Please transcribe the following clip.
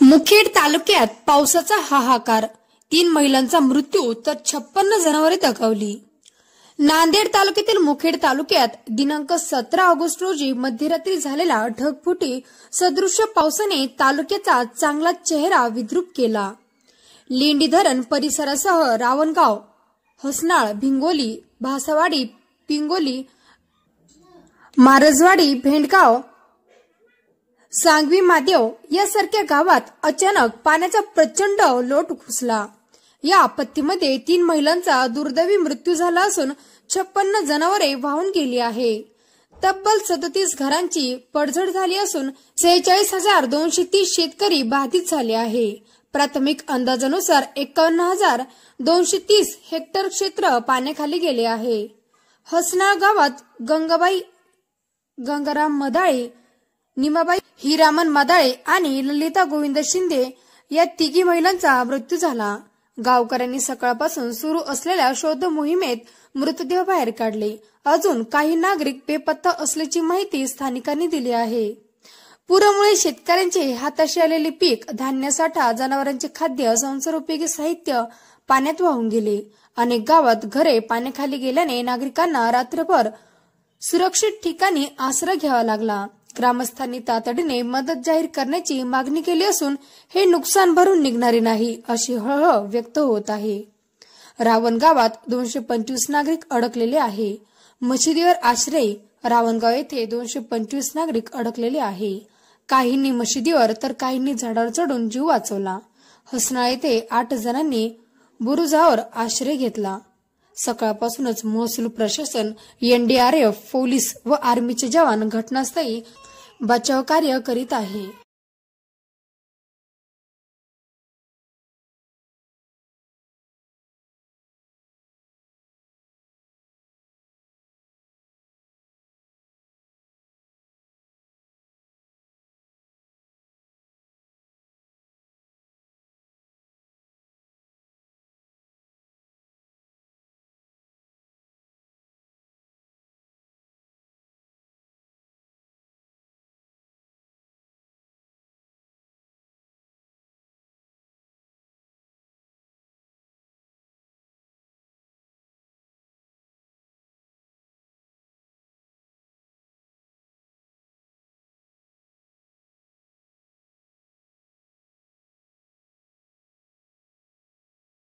मुखेड तालुक्यात पावसाचा हाहाकार, 3 महिलांचा मृत्यू तर 56 जनावरे दगावली। नांदेड तालुक्यातील मुखेड तालुक्यात दिनांक 17 ऑगस्ट रोजी मध्यरात्री झालेल्या ढगफुटी सदृश्य पावसाने तालुक्याचा चांगला चेहरा विद्रूप केला। लेंडी धरण परिसरासह रावणगाव, हसनाळ, भिंगोली, भासावाडी, पिंगोली, मारजवाडी, भेंडगाव, सांगवी मादेव यासारख्या गावात अचानक पाण्याचा प्रचंड लोट घुसला। या आपत्तीमध्ये 3 महिलांचा दुर्दैवी मृत्यू झाला असून 56 जनावरे वाहून गेली आहे। तब्बल 37 घरांची पडझड झाली असून 46,230 शेतकरी बाधित झाले आहे। प्राथमिक अंदाजानुसार 51,230 हेक्टर क्षेत्र पाण्याखाली गेले आहे। हसनाळ गावात गंगाबाई, गंगाराम मदाळे, निमाबाई हिरामन मदाळे आणि ललिता गोविंद शिंदे या 3 महिलांचा मृत्यू झाला। गावकऱ्यांनी सकाळपासून सुरू असलेल्या शोध मोहिमेत मृतदेह बाहेर काढले। अजून काही नागरिक बेपत्ता असल्याची माहिती स्थानिकांनी दिली आहे। पुरामुळे शेतकऱ्यांचे हाताशी आलेले पीक, धान्य साठा, जनावरांचे खाद्य, संसारोपयोगी साहित्य पाण्यात वाहून गेले। अनेक गावात घरे पाण्याखाली गेल्याने नागरिकांना रात्रभर सुरक्षित ठिकाणी आसरा घ्यावा लागला। ग्रामस्थांनी तातडीने मदत जाहीर करण्याची मागणी केली असून हे नुकसान भरून निघणारे नाही अशी हळहळ व्यक्त होत आहे। रावण गावात 225 नागरिक अडकलेले आहे। मशिदीवर आश्रय, रावणगाव येथे 225 नागरिक अडकलेले आहे। काहींनी मशिदीवर तर काहींनी झाडावर चढून जीव वाचवला। हसनाळ येथे 8 जणांनी बुरुजावर आश्रय घेतला। सकाळपासूनच महसूल प्रशासन, NDRF, पोलीस व आर्मीचे जवान घटनास्थळी बचाव कार्य करीत आहे।